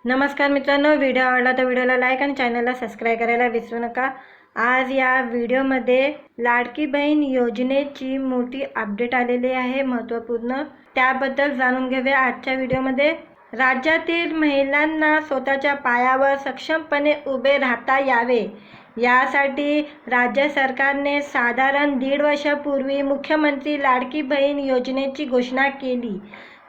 नमस्कार मित्रांनो, व्हिडिओ आवडला तर व्हिडिओला लाईक आणि चॅनलला सबस्क्राईब करायला विसरू नका। आज या व्हिडिओमध्ये लाडकी बहीण योजनेची मोठी अपडेट आलेली आहे, महत्त्वपूर्ण। त्याबद्दल जाणून घेऊया आजच्या व्हिडिओमध्ये। राज्यातील महिलांना स्वतःच्या पायावर सक्षमपणे उभे राहता यावे यासाठी राज्य सरकारने साधारण 1.5 वर्षापूर्वी मुख्यमंत्री लाडकी बहीण योजनेची घोषणा केली।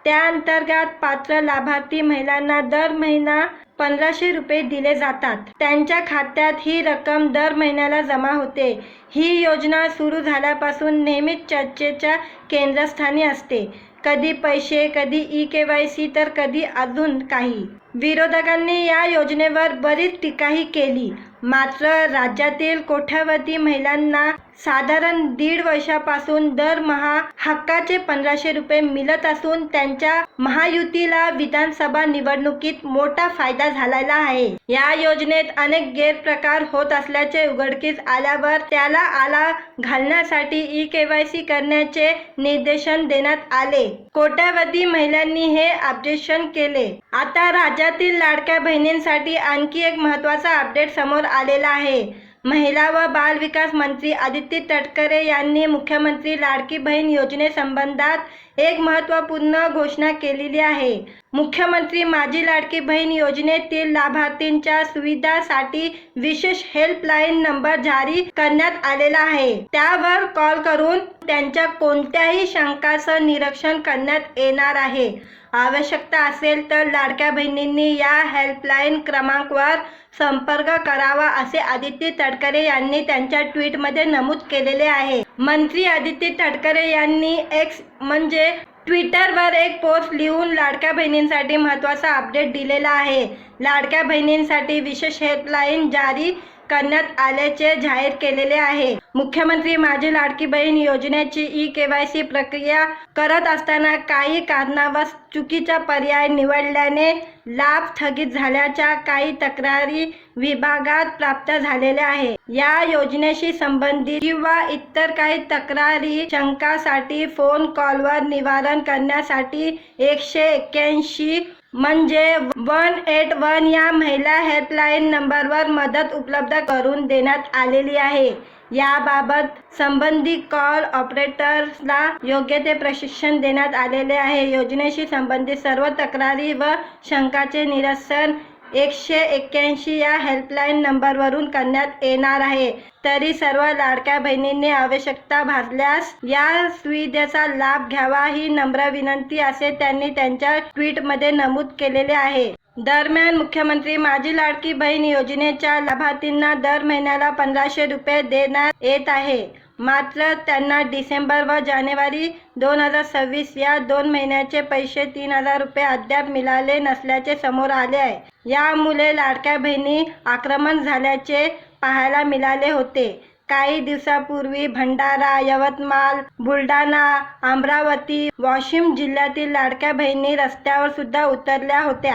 त्या अंतर्गत पात्र लाभार्थी महिलांना दर महिना 1500 रुपये दिले जातात। त्यांच्या खात्यात ही रक्कम दर महिन्याला जमा होते। ही योजना सुरू झाल्यापासून नेहमीच चर्चेच्या केंद्रस्थानी असते। कधी पैसे, कधी ई-केवायसी तर कधी अजून काही। विरोधकांनी या योजनेवर बरीच टीकाही केली। मात्र राज्यातील कोट्यावधी महिलांना साधारण 1.5 वर्षापासून दरमहा हक्काचे 1500 रुपये मिळत असून त्यांच्या महायुतीला विधानसभा निवडणुकीत मोठा फायदा झालेला आहे। या योजनेत अनेक गैरप्रकार होत असल्याचे उघडकीस आल्यावर त्याला आळा घालण्यासाठी ई-केवायसी करण्याचे निर्देशन देण्यात आले। कोट्यावधी महिलांनी हे अपडेशन केले। आता राज्यातील लाडक्या बहिणींसाठी आणखी एक महत्त्वाचा अपडेट समोर आलेला आहे। महिला व बाल विकास मंत्री आदित्य तटकरे यांनी मुख्यमंत्री लाडकी बहीण योजनेसंबंधात एक महत्त्वपूर्ण घोषणा केलेली आहे। मुख्यमंत्री माझी लाडकी बहीण योजनेतील लाभार्थींच्या सुविधासाठी विशेष हेल्पलाईन नंबर जारी करण्यात आलेला आहे। त्यावर कॉल करून त्यांच्या कोणत्याही शंकांचं निरीक्षण करण्यात येणार आहे। आवश्यकता असेल तर लाडक्या बहिणींनी या हेल्पलाईन क्रमांकावर संपर्क करावा असे आदित्य तटकरे यांनी त्यांच्या ट्विटमध्ये नमूद केलेले आहे। मंत्री आदित्य तटकरे यांनी एक्स म्हणजे ट्विटरवर एक पोस्ट लिहून लाडक्या बहिणींसाठी महत्त्वाचा अपडेट दिलेला आहे। लाडक्या बहिणींसाठी विशेष हेल्पलाईन जारी करण्यात आल्याचे जाहीर केलेले आहे। मुख्यमंत्री माझी लाडकी बहीण योजनेची ई-केवायसी प्रक्रिया करत असताना काही कारणावश चुकीचा पर्याय निवडल्याने लाभ स्थगित झाल्याच्या काही तक्रारी विभागात प्राप्त झालेल्या आहे। या योजनेशी संबंधित किंवा इतर काही तक्रारी शंकासाठी फोन कॉलवर निवारण करण्यासाठी 181 म्हणजे 181 या महिला हेल्पलाईन नंबरवर मदत उपलब्ध करून देण्यात आलेली आहे। याबाबत संबंधित कॉल ऑपरेटर्सला योग्य ते प्रशिक्षण देण्यात आलेले आहे। योजनेशी संबंधित सर्व तक्रारी व शंकांचे निरसन 181 या हेल्पलाईन नंबरवरून करण्यात येणार आहे। तरी सर्व लाडक्या बहिणींनी आवश्यकता भासल्यास या सुविधेचा लाभ घ्यावा ही नम्र विनंती असे त्यांनी त्यांच्या ट्विटमध्ये नमूद केलेले आहे। दरम्यान मुख्यमंत्री माझी लाडकी बहीण योजनेच्या लाभार्थींना दर महिन्याला 1500 रुपये देण्यात येत आहे। मात्र त्यांना डिसेंबर व जानेवारी 2026 या 2 महिन्याचे पैसे 3000 रुपये अद्याप मिळाले नसल्याचे समोर आले आहे। यामुळे लाडक्या बहिणी आक्रमक झाल्याचे पाहायला मिळाले होते। काही दिवसापूर्वी भंडारा, यवतमाळ, बुलढाणा, अमरावती, वाशिम जिल्ह्यातील लाडक्या बहिणी रस्त्यावर सुद्धा उतरल्या होत्या।